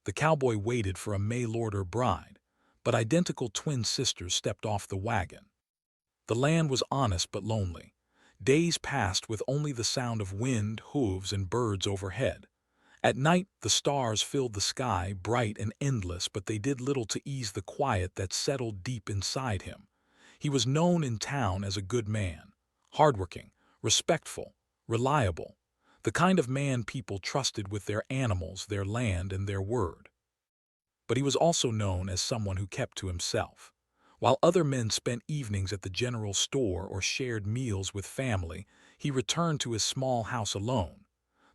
The cowboy waited for a mail-order bride, but identical twin sisters stepped off the wagon. The land was honest but lonely. Days passed with only the sound of wind, hooves, and birds overhead. At night, the stars filled the sky, bright and endless, but they did little to ease the quiet that settled deep inside him. He was known in town as a good man, hardworking, respectful, reliable, the kind of man people trusted with their animals, their land, and their word. But he was also known as someone who kept to himself. While other men spent evenings at the general store or shared meals with family, he returned to his small house alone.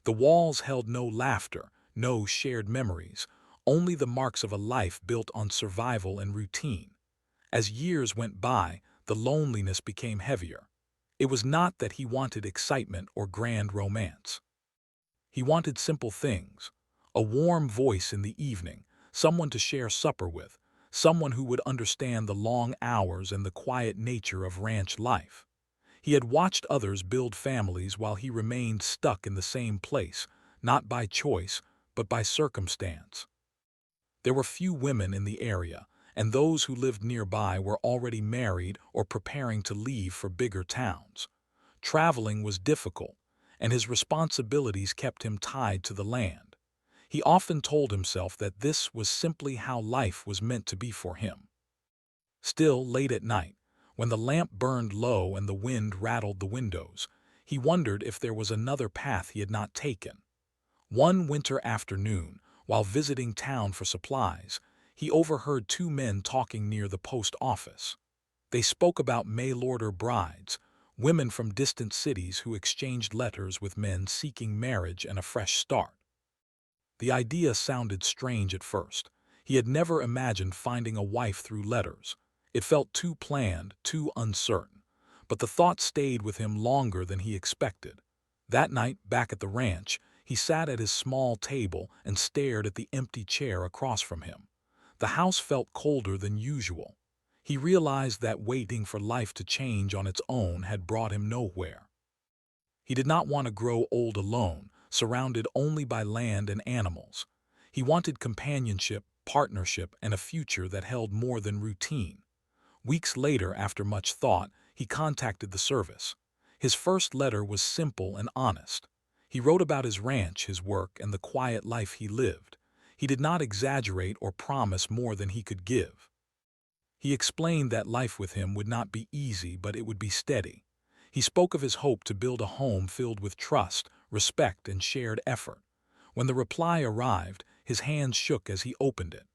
The walls held no laughter, no shared memories, only the marks of a life built on survival and routine. As years went by, the loneliness became heavier. It was not that he wanted excitement or grand romance. He wanted simple things: a warm voice in the evening, someone to share supper with, someone who would understand the long hours and the quiet nature of ranch life. He had watched others build families while he remained stuck in the same place, not by choice, but by circumstance. There were few women in the area, and those who lived nearby were already married or preparing to leave for bigger towns. Traveling was difficult, and his responsibilities kept him tied to the land. He often told himself that this was simply how life was meant to be for him. Still, late at night, when the lamp burned low and the wind rattled the windows, he wondered if there was another path he had not taken. One winter afternoon, while visiting town for supplies, he overheard two men talking near the post office. They spoke about mail-order brides, women from distant cities who exchanged letters with men seeking marriage and a fresh start. The idea sounded strange at first. He had never imagined finding a wife through letters. It felt too planned, too uncertain. But the thought stayed with him longer than he expected. That night, back at the ranch, he sat at his small table and stared at the empty chair across from him. The house felt colder than usual. He realized that waiting for life to change on its own had brought him nowhere. He did not want to grow old alone, surrounded only by land and animals. He wanted companionship, partnership, and a future that held more than routine. Weeks later, after much thought, he contacted the service. His first letter was simple and honest. He wrote about his ranch, his work, and the quiet life he lived. He did not exaggerate or promise more than he could give. He explained that life with him would not be easy, but it would be steady. He spoke of his hope to build a home filled with trust, respect, and shared effort. When the reply arrived, his hands shook as he opened it.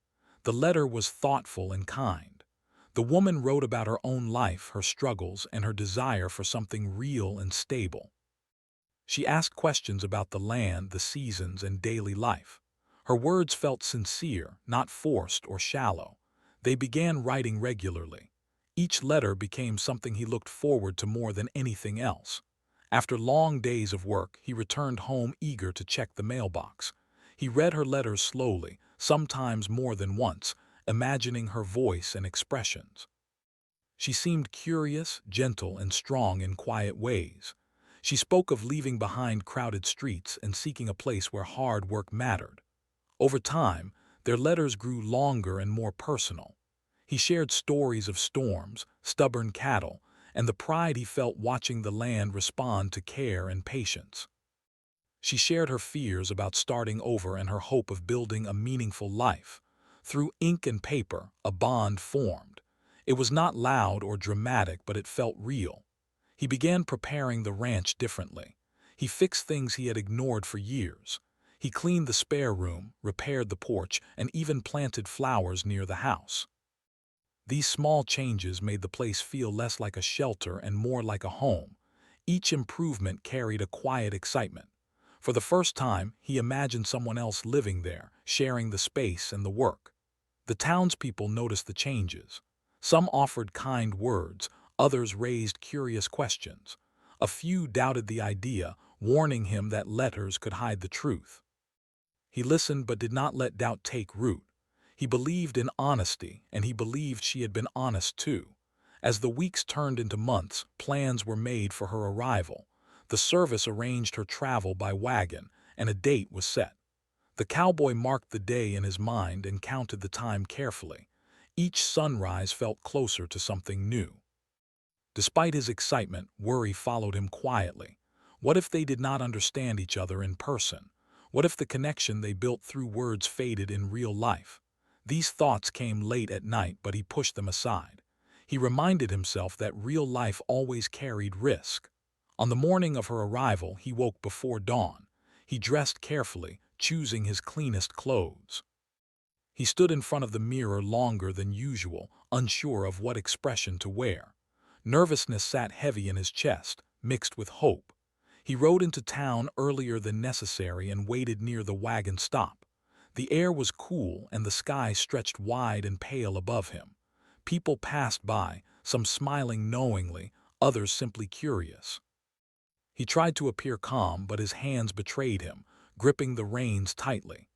The letter was thoughtful and kind. The woman wrote about her own life, her struggles, and her desire for something real and stable. She asked questions about the land, the seasons, and daily life. Her words felt sincere, not forced or shallow. They began writing regularly. Each letter became something he looked forward to more than anything else. After long days of work, he returned home eager to check the mailbox. He read her letters slowly, sometimes more than once, imagining her voice and expressions. She seemed curious, gentle, and strong in quiet ways. She spoke of leaving behind crowded streets and seeking a place where hard work mattered. Over time, their letters grew longer and more personal. He shared stories of storms, stubborn cattle, and the pride he felt watching the land respond to care and patience. She shared her fears about starting over and her hope of building a meaningful life. Through ink and paper, a bond formed. It was not loud or dramatic, but it felt real. He began preparing the ranch differently. He fixed things he had ignored for years. He cleaned the spare room, repaired the porch, and even planted flowers near the house. These small changes made the place feel less like a shelter and more like a home. Each improvement carried a quiet excitement. For the first time, he imagined someone else living there, sharing the space and the work. The townspeople noticed the changes. Some offered kind words, others raised curious questions. A few doubted the idea, warning him that letters could hide the truth. He listened but did not let doubt take root. He believed in honesty, and he believed she had been honest too. As the weeks turned into months, plans were made for her arrival. The service arranged her travel by wagon, and a date was set. The cowboy marked the day in his mind and counted the time carefully. Each sunrise felt closer to something new. Despite his excitement, worry followed him quietly. What if they did not understand each other in person? What if the connection they built through words faded in real life? These thoughts came late at night, but he pushed them aside. He reminded himself that real life always carried risk. On the morning of her arrival, he woke before dawn. He dressed carefully, choosing his cleanest clothes. He stood in front of the mirror longer than usual, unsure of what expression to wear. Nervousness sat heavy in his chest, mixed with hope. He rode into town earlier than necessary and waited near the wagon stop. The air was cool and the sky stretched wide and pale above him. People passed by, some smiling knowingly, others simply curious. He tried to appear calm, but his hands betrayed him, gripping the reins tightly.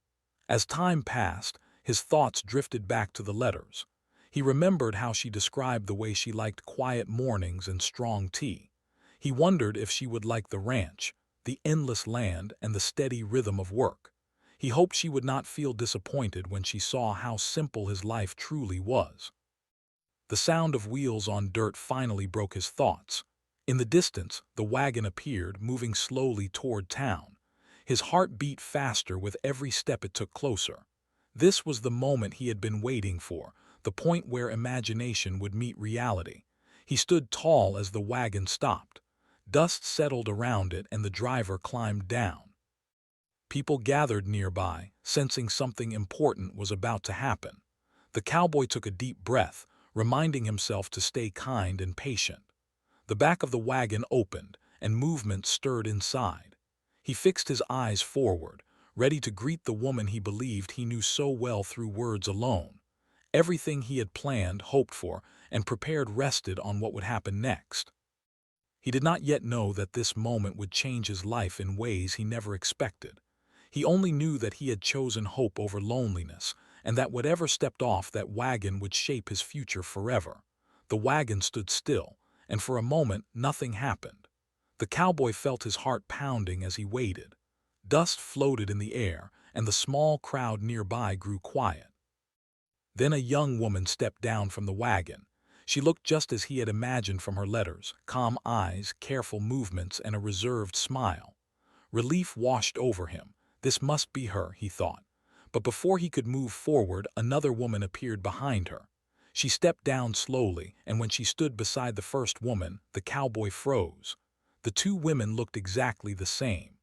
As time passed, his thoughts drifted back to the letters. He remembered how she described the way she liked quiet mornings and strong tea. He wondered if she would like the ranch, the endless land, and the steady rhythm of work. He hoped she would not feel disappointed when she saw how simple his life truly was. The sound of wheels on dirt finally broke his thoughts. In the distance, the wagon appeared, moving slowly toward town. His heart beat faster with every step it took closer. This was the moment he had been waiting for, the point where imagination would meet reality. He stood tall as the wagon stopped. Dust settled around it and the driver climbed down. People gathered nearby, sensing something important was about to happen. The cowboy took a deep breath, reminding himself to stay kind and patient. The back of the wagon opened, and movement stirred inside. He fixed his eyes forward, ready to greet the woman he believed he knew so well through words alone. Everything he had planned, hoped for, and prepared rested on what would happen next. He did not yet know that this moment would change his life in ways he never expected. He only knew that he had chosen hope over loneliness, and that whatever stepped off that wagon would shape his future forever. The wagon stood still, and for a moment nothing happened. The cowboy felt his heart pounding as he waited. Dust floated in the air, and the small crowd nearby grew quiet. Then a young woman stepped down from the wagon. She looked just as he had imagined from her letters, calm eyes, careful movements, and a reserved smile. Relief washed over him. This must be her, he thought. But before he could move forward, another woman appeared behind her. She stepped down slowly, and when she stood beside the first woman, the cowboy froze. The two women looked exactly the same.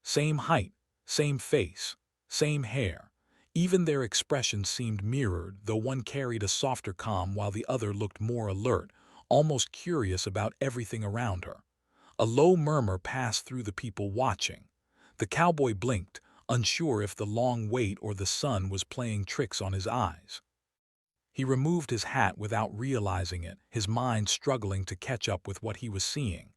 Same height, same face, same hair. Even their expressions seemed mirrored, though one carried a softer calm while the other looked more alert, almost curious about everything around her. A low murmur passed through the people watching. The cowboy blinked, unsure if the long wait or the sun was playing tricks on his eyes. He removed his hat without realizing it, his mind struggling to catch up with what he was seeing.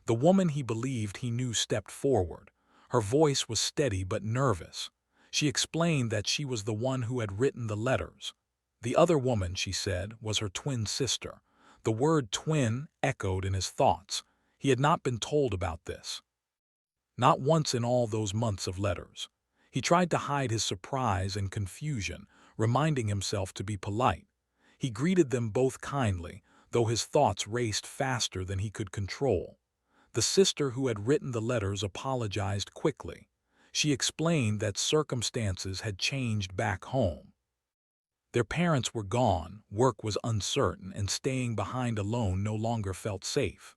The woman he believed he knew stepped forward. Her voice was steady but nervous. She explained that she was the one who had written the letters. The other woman, she said, was her twin sister. The word twin echoed in his thoughts. He had not been told about this. Not once in all those months of letters. He tried to hide his surprise and confusion, reminding himself to be polite. He greeted them both kindly, though his thoughts raced faster than he could control. The sister who had written the letters apologized quickly. She explained that circumstances had changed back home. Their parents were gone, work was uncertain, and staying behind alone no longer felt safe.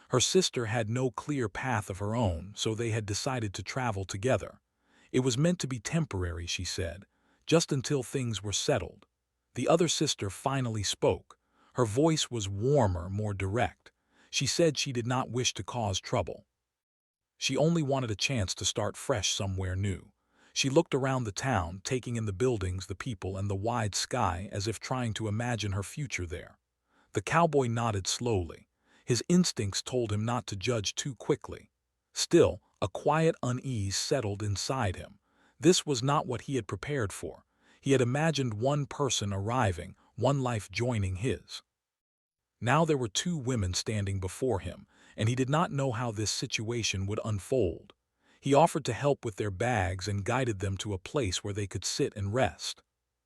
Her sister had no clear path of her own, so they had decided to travel together. It was meant to be temporary, she said, just until things were settled. The other sister finally spoke. Her voice was warmer, more direct. She said she did not wish to cause trouble. She only wanted a chance to start fresh somewhere new. She looked around the town, taking in the buildings, the people, and the wide sky as if trying to imagine her future there. The cowboy nodded slowly. His instincts told him not to judge too quickly. Still, a quiet unease settled inside him. This was not what he had prepared for. He had imagined one person arriving, one life joining his. Now there were two women standing before him, and he did not know how this situation would unfold. He offered to help with their bags and guided them to a place where they could sit and rest.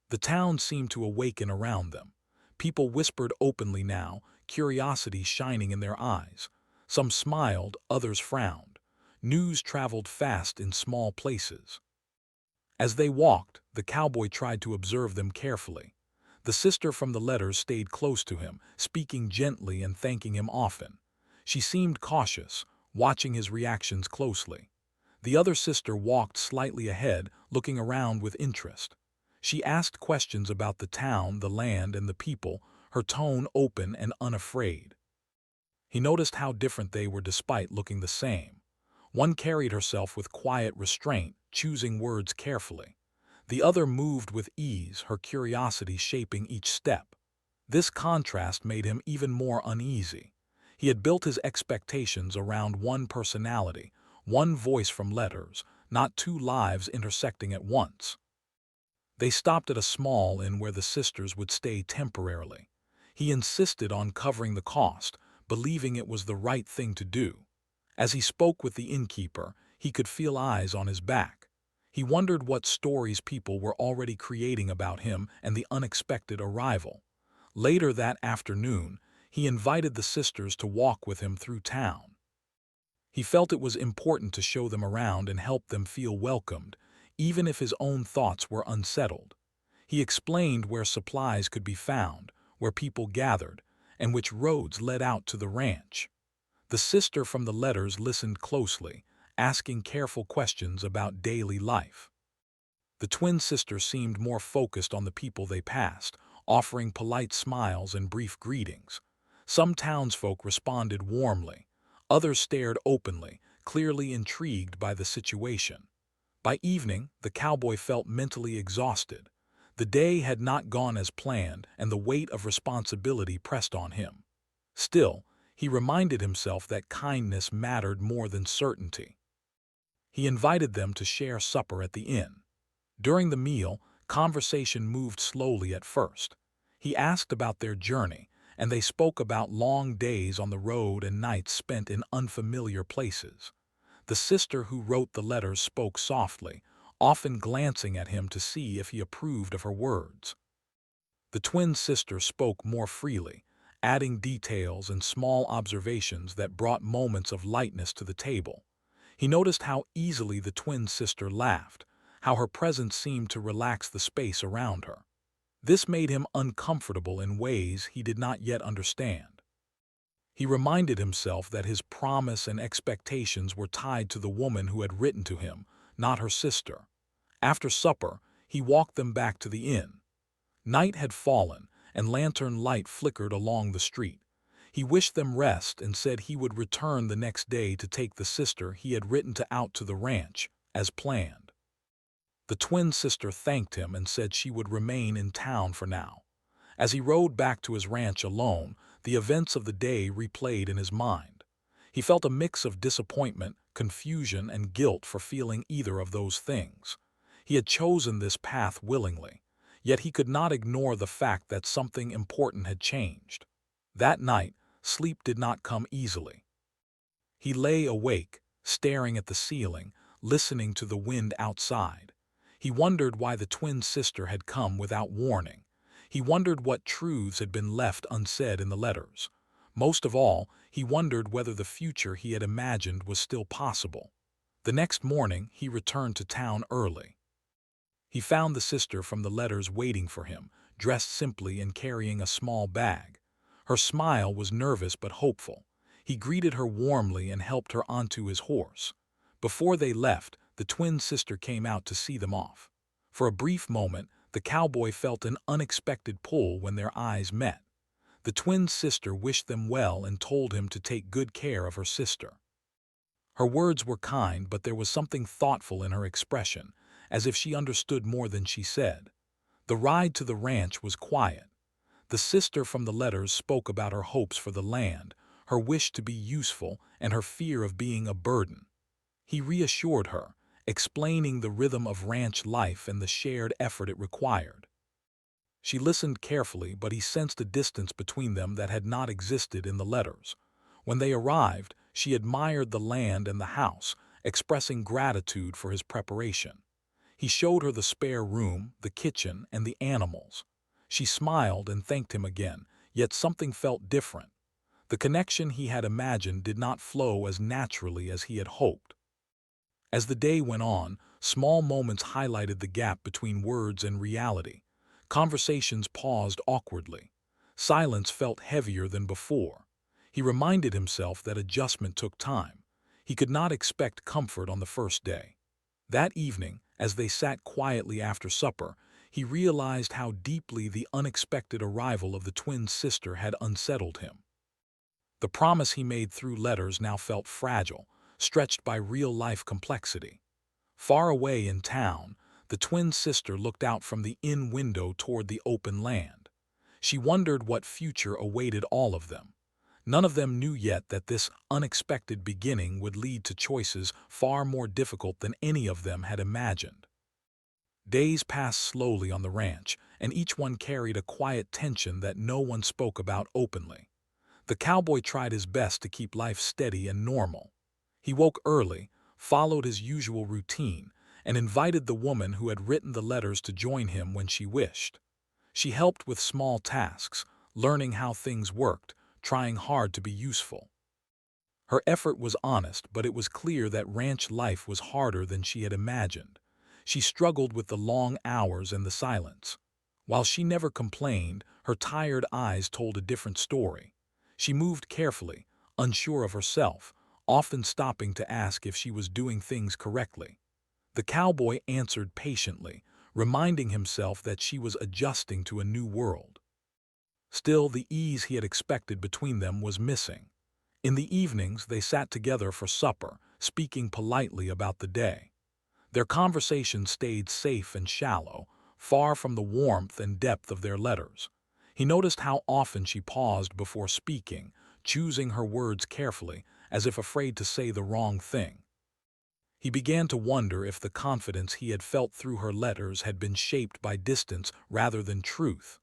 The town seemed to awaken around them. People whispered openly now, curiosity shining in their eyes. Some smiled, others frowned. News traveled fast in small places. As they walked, the cowboy tried to observe them carefully. The sister from the letters stayed close to him, speaking gently and thanking him often. She seemed cautious, watching his reactions closely. The other sister walked slightly ahead, looking around with interest. She asked questions about the town, the land, and the people, her tone open and unafraid. He noticed how different they were despite looking the same. One carried herself with quiet restraint, choosing words carefully. The other moved with ease, her curiosity shaping each step. This contrast made him even more uneasy. He had built his expectations around one personality, one voice from letters, not two lives intersecting at once. They stopped at a small inn where the sisters would stay temporarily. He insisted on covering the cost, believing it was the right thing to do. As he spoke with the innkeeper, he could feel eyes on his back. He wondered what stories people were already creating about him and the unexpected arrival. Later that afternoon, he invited the sisters to walk with him through town. He felt it was important to show them around and help them feel welcomed, even if his own thoughts were unsettled. He explained where supplies could be found, where people gathered, and which roads led out to the ranch. The sister from the letters listened closely, asking careful questions about daily life. The twin sister seemed more focused on the people they passed, offering polite smiles and brief greetings. Some townsfolk responded warmly. Others stared openly, clearly intrigued by the situation. By evening, the cowboy felt mentally exhausted. The day had not gone as planned, and the weight of responsibility pressed on him. Still, he reminded himself that kindness mattered more than certainty. He invited them to share supper at the inn. During the meal, conversation moved slowly at first. He asked about their journey, and they spoke about long days on the road and nights spent in unfamiliar places. The sister who wrote the letters spoke softly, often glancing at him to see if he approved of her words. The twin sister spoke more freely, adding details and small observations that brought moments of lightness to the table. He noticed how easily the twin sister laughed, how her presence seemed to relax the space around her. This made him uncomfortable in ways he did not yet understand. He reminded himself that his promise and expectations were tied to the woman who had written to him, not her sister. After supper, he walked them back to the inn. Night had fallen, and lantern light flickered along the street. He wished them rest and said he would return the next day to take the sister he had written to out to the ranch, as planned. The twin sister thanked him and said she would remain in town for now. As he rode back to his ranch alone, the events of the day replayed in his mind. He felt a mix of disappointment, confusion, and guilt for feeling either of those things. He had chosen this path willingly, yet he could not ignore the fact that something important had changed. That night, sleep did not come easily. He lay awake, staring at the ceiling, listening to the wind outside. He wondered why the twin sister had come without warning. He wondered what truths had been left unsaid in the letters. Most of all, he wondered whether the future he had imagined was still possible. The next morning, he returned to town early. He found the sister from the letters waiting for him, dressed simply and carrying a small bag. Her smile was nervous but hopeful. He greeted her warmly and helped her onto his horse. Before they left, the twin sister came out to see them off. For a brief moment, the cowboy felt an unexpected pull when their eyes met. The twin sister wished them well and told him to take good care of her sister. Her words were kind, but there was something thoughtful in her expression, as if she understood more than she said. The ride to the ranch was quiet. The sister from the letters spoke about her hopes for the land, her wish to be useful, and her fear of being a burden. He reassured her, explaining the rhythm of ranch life and the shared effort it required. She listened carefully, but he sensed a distance between them that had not existed in the letters. When they arrived, she admired the land and the house, expressing gratitude for his preparation. He showed her the spare room, the kitchen, and the animals. She smiled and thanked him again, yet something felt different. The connection he had imagined did not flow as naturally as he had hoped. As the day went on, small moments highlighted the gap between words and reality. Conversations paused awkwardly. Silence felt heavier than before. He reminded himself that adjustment took time. He could not expect comfort on the first day. That evening, as they sat quietly after supper, he realized how deeply the unexpected arrival of the twin sister had unsettled him. The promise he made through letters now felt fragile, stretched by real-life complexity. Far away in town, the twin sister looked out from the inn window toward the open land. She wondered what future awaited all of them. None of them knew yet that this unexpected beginning would lead to choices far more difficult than any of them had imagined. Days passed slowly on the ranch, and each one carried a quiet tension that no one spoke about openly. The cowboy tried his best to keep life steady and normal. He woke early, followed his usual routine, and invited the woman who had written the letters to join him when she wished. She helped with small tasks, learning how things worked, trying hard to be useful. Her effort was honest, but it was clear that ranch life was harder than she had imagined. She struggled with the long hours and the silence. While she never complained, her tired eyes told a different story. She moved carefully, unsure of herself, often stopping to ask if she was doing things correctly. The cowboy answered patiently, reminding himself that she was adjusting to a new world. Still, the ease he had expected between them was missing. In the evenings, they sat together for supper, speaking politely about the day. Their conversation stayed safe and shallow, far from the warmth and depth of their letters. He noticed how often she paused before speaking, choosing her words carefully, as if afraid to say the wrong thing. He began to wonder if the confidence he had felt through her letters had been shaped by distance rather than truth.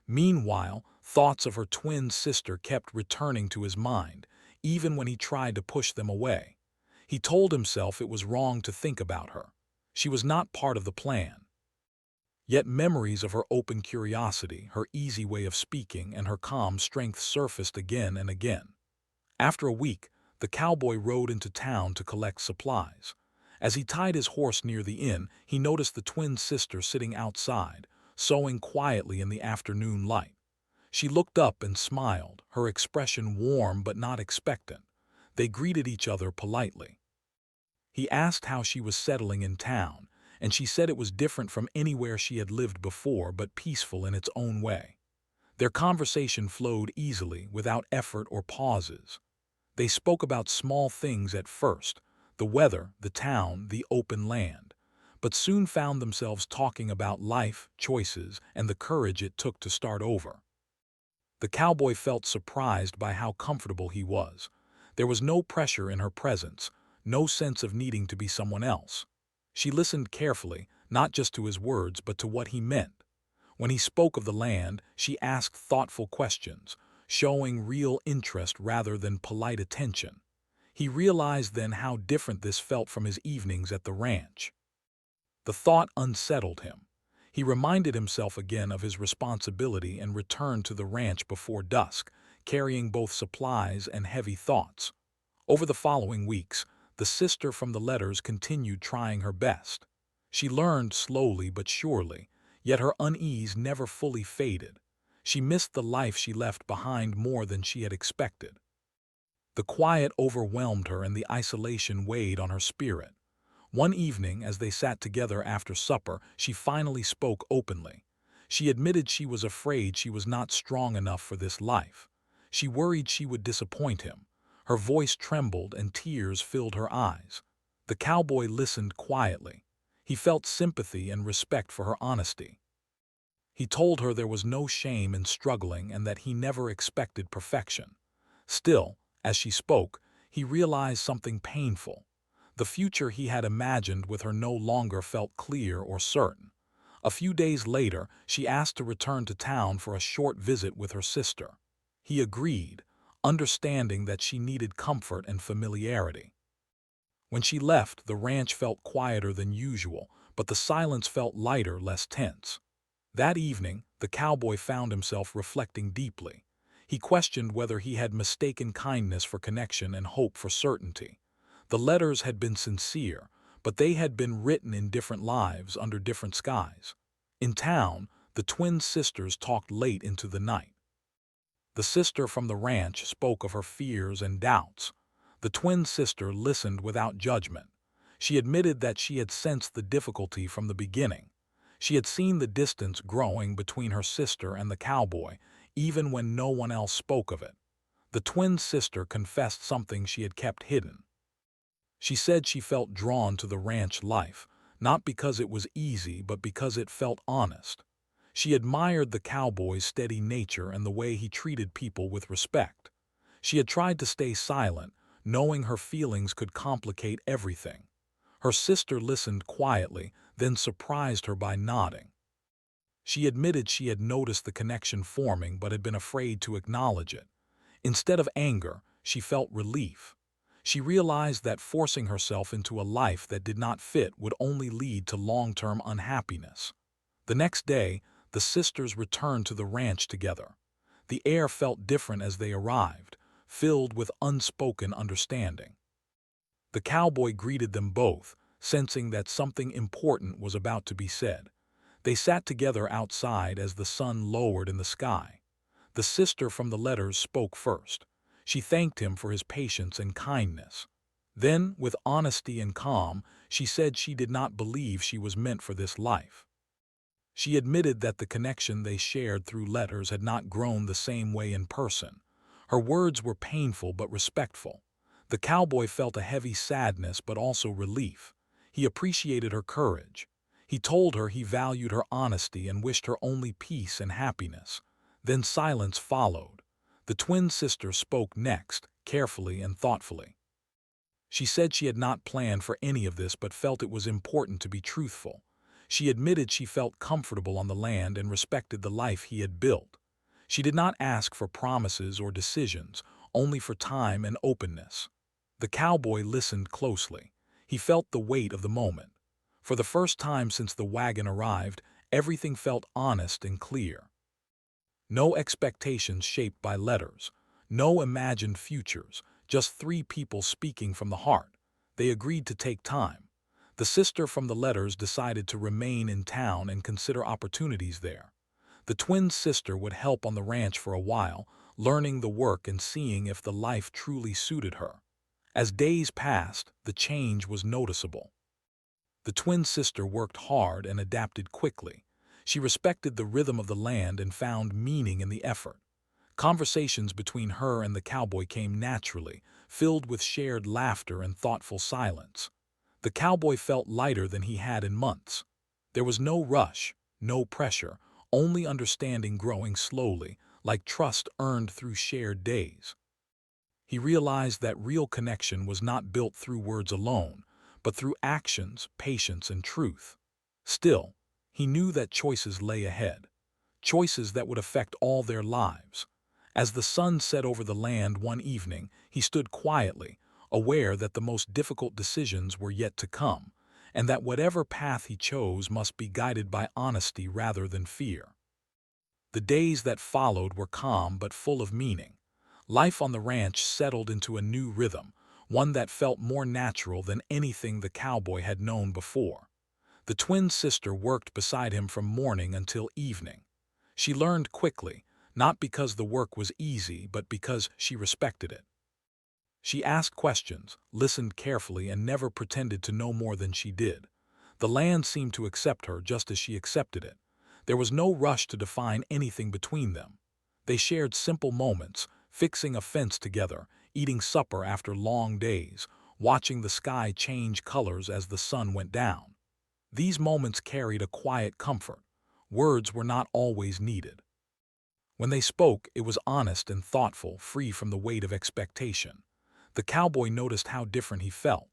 Meanwhile, thoughts of her twin sister kept returning to his mind, even when he tried to push them away. He told himself it was wrong to think about her. She was not part of the plan. Yet memories of her open curiosity, her easy way of speaking, and her calm strength surfaced again and again. After a week, the cowboy rode into town to collect supplies. As he tied his horse near the inn, he noticed the twin sister sitting outside, sewing quietly in the afternoon light. She looked up and smiled, her expression warm but not expectant. They greeted each other politely. He asked how she was settling in town, and she said it was different from anywhere she had lived before, but peaceful in its own way. Their conversation flowed easily, without effort or pauses. They spoke about small things at first, the weather, the town, the open land, but soon found themselves talking about life, choices, and the courage it took to start over. The cowboy felt surprised by how comfortable he was. There was no pressure in her presence, no sense of needing to be someone else. She listened carefully, not just to his words, but to what he meant. When he spoke of the land, she asked thoughtful questions, showing real interest rather than polite attention. He realized then how different this felt from his evenings at the ranch. The thought unsettled him. He reminded himself again of his responsibility and returned to the ranch before dusk, carrying both supplies and heavy thoughts. Over the following weeks, the sister from the letters continued trying her best. She learned slowly but surely, yet her unease never fully faded. She missed the life she left behind more than she had expected. The quiet overwhelmed her and the isolation weighed on her spirit. One evening, as they sat together after supper, she finally spoke openly. She admitted she was afraid she was not strong enough for this life. She worried she would disappoint him. Her voice trembled and tears filled her eyes. The cowboy listened quietly. He felt sympathy and respect for her honesty. He told her there was no shame in struggling and that he never expected perfection. Still, as she spoke, he realized something painful. The future he had imagined with her no longer felt clear or certain. A few days later, she asked to return to town for a short visit with her sister. He agreed, understanding that she needed comfort and familiarity. When she left, the ranch felt quieter than usual, but the silence felt lighter, less tense. That evening, the cowboy found himself reflecting deeply. He questioned whether he had mistaken kindness for connection and hope for certainty. The letters had been sincere, but they had been written in different lives under different skies. In town, the twin sisters talked late into the night. The sister from the ranch spoke of her fears and doubts. The twin sister listened without judgment. She admitted that she had sensed the difficulty from the beginning. She had seen the distance growing between her sister and the cowboy, even when no one else spoke of it. The twin sister confessed something she had kept hidden. She said she felt drawn to the ranch life, not because it was easy, but because it felt honest. She admired the cowboy's steady nature and the way he treated people with respect. She had tried to stay silent, knowing her feelings could complicate everything. Her sister listened quietly, then surprised her by nodding. She admitted she had noticed the connection forming but had been afraid to acknowledge it. Instead of anger, she felt relief. She realized that forcing herself into a life that did not fit would only lead to long-term unhappiness. The next day, the sisters returned to the ranch together. The air felt different as they arrived, filled with unspoken understanding. The cowboy greeted them both, sensing that something important was about to be said. They sat together outside as the sun lowered in the sky. The sister from the letters spoke first. She thanked him for his patience and kindness. Then, with honesty and calm, she said she did not believe she was meant for this life. She admitted that the connection they shared through letters had not grown the same way in person. Her words were painful but respectful. The cowboy felt a heavy sadness but also relief. He appreciated her courage. He told her he valued her honesty and wished her only peace and happiness. Then silence followed. The twin sister spoke next, carefully and thoughtfully. She said she had not planned for any of this but felt it was important to be truthful. She admitted she felt comfortable on the land and respected the life he had built. She did not ask for promises or decisions, only for time and openness. The cowboy listened closely. He felt the weight of the moment. For the first time since the wagon arrived, everything felt honest and clear. No expectations shaped by letters, no imagined futures, just three people speaking from the heart. They agreed to take time. The sister from the letters decided to remain in town and consider opportunities there. The twin sister would help on the ranch for a while, learning the work and seeing if the life truly suited her. As days passed, the change was noticeable. The twin sister worked hard and adapted quickly. She respected the rhythm of the land and found meaning in the effort. Conversations between her and the cowboy came naturally, filled with shared laughter and thoughtful silence. The cowboy felt lighter than he had in months. There was no rush, no pressure, only understanding growing slowly, like trust earned through shared days. He realized that real connection was not built through words alone, but through actions, patience, and truth. Still, he knew that choices lay ahead, choices that would affect all their lives. As the sun set over the land one evening, he stood quietly, aware that the most difficult decisions were yet to come, and that whatever path he chose must be guided by honesty rather than fear. The days that followed were calm but full of meaning. Life on the ranch settled into a new rhythm, one that felt more natural than anything the cowboy had known before. The twin sister worked beside him from morning until evening. She learned quickly, not because the work was easy, but because she respected it. She asked questions, listened carefully, and never pretended to know more than she did. The land seemed to accept her just as she accepted it. There was no rush to define anything between them. They shared simple moments, fixing a fence together, eating supper after long days, watching the sky change colors as the sun went down. These moments carried a quiet comfort. Words were not always needed. When they spoke, it was honest and thoughtful, free from the weight of expectation. The cowboy noticed how different he felt.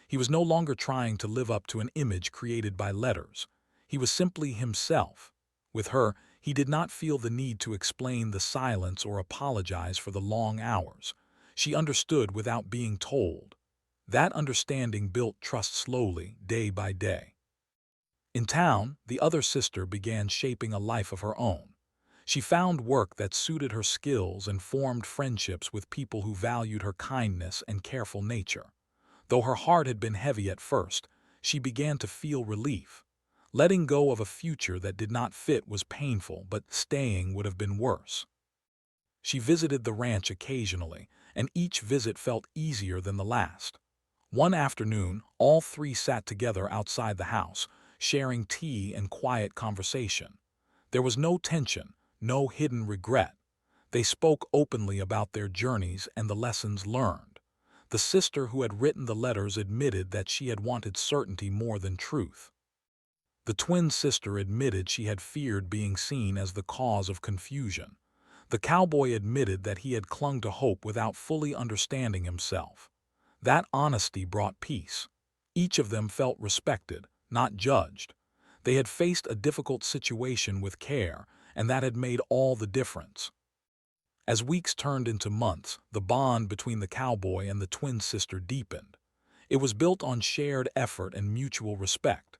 He was no longer trying to live up to an image created by letters. He was simply himself. With her, he did not feel the need to explain the silence or apologize for the long hours. She understood without being told. That understanding built trust slowly, day by day. In town, the other sister began shaping a life of her own. She found work that suited her skills and formed friendships with people who valued her kindness and careful nature. Though her heart had been heavy at first, she began to feel relief. Letting go of a future that did not fit was painful, but staying would have been worse. She visited the ranch occasionally, and each visit felt easier than the last. One afternoon, all three sat together outside the house, sharing tea and quiet conversation. There was no tension, no hidden regret. They spoke openly about their journeys and the lessons learned. The sister who had written the letters admitted that she had wanted certainty more than truth. The twin sister admitted she had feared being seen as the cause of confusion. The cowboy admitted that he had clung to hope without fully understanding himself. That honesty brought peace. Each of them felt respected, not judged. They had faced a difficult situation with care, and that had made all the difference. As weeks turned into months, the bond between the cowboy and the twin sister deepened. It was built on shared effort and mutual respect.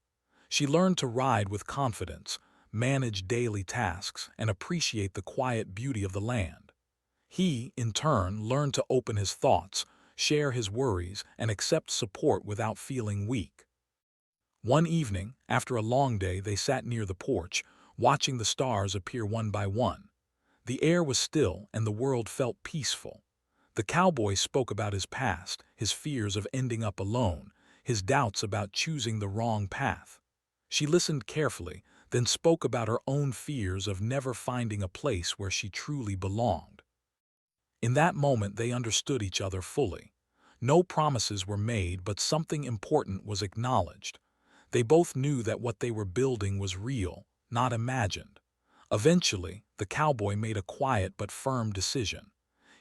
She learned to ride with confidence, manage daily tasks, and appreciate the quiet beauty of the land. He, in turn, learned to open his thoughts, share his worries, and accept support without feeling weak. One evening, after a long day, they sat near the porch, watching the stars appear one by one. The air was still, and the world felt peaceful. The cowboy spoke about his past, his fears of ending up alone, his doubts about choosing the wrong path. She listened carefully, then spoke about her own fears of never finding a place where she truly belonged. In that moment, they understood each other fully. No promises were made, but something important was acknowledged. They both knew that what they were building was real, not imagined. Eventually, the cowboy made a quiet but firm decision.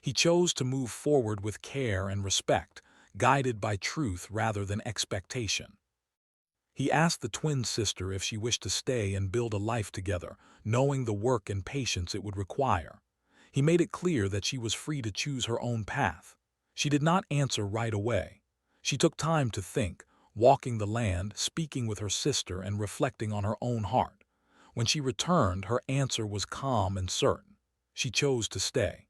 He chose to move forward with care and respect, guided by truth rather than expectation. He asked the twin sister if she wished to stay and build a life together, knowing the work and patience it would require. He made it clear that she was free to choose her own path. She did not answer right away. She took time to think, walking the land, speaking with her sister, and reflecting on her own heart. When she returned, her answer was calm and certain. She chose to stay.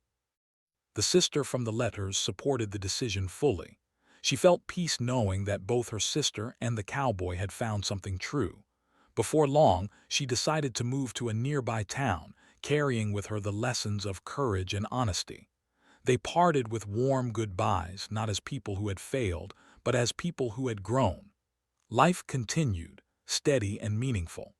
The sister from the letters supported the decision fully. She felt peace knowing that both her sister and the cowboy had found something true. Before long, she decided to move to a nearby town, carrying with her the lessons of courage and honesty. They parted with warm goodbyes, not as people who had failed, but as people who had grown. Life continued, steady and meaningful.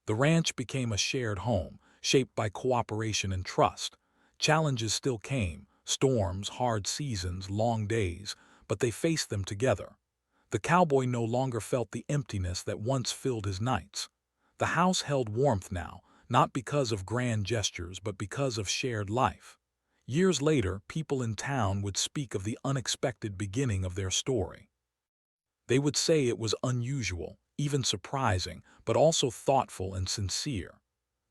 The ranch became a shared home, shaped by cooperation and trust. Challenges still came, storms, hard seasons, long days, but they faced them together. The cowboy no longer felt the emptiness that once filled his nights. The house held warmth now, not because of grand gestures, but because of shared life. Years later, people in town would speak of the unexpected beginning of their story. They would say it was unusual, even surprising, but also thoughtful and sincere.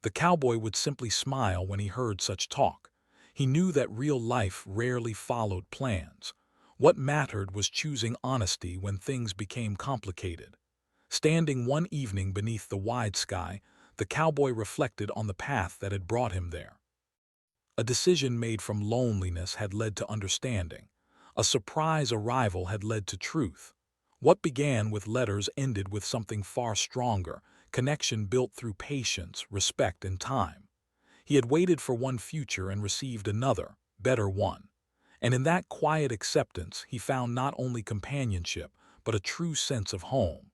The cowboy would simply smile when he heard such talk. He knew that real life rarely followed plans. What mattered was choosing honesty when things became complicated. Standing one evening beneath the wide sky, the cowboy reflected on the path that had brought him there. A decision made from loneliness had led to understanding. A surprise arrival had led to truth. What began with letters ended with something far stronger, connection built through patience, respect, and time. He had waited for one future and received another, better one. And in that quiet acceptance, he found not only companionship, but a true sense of home.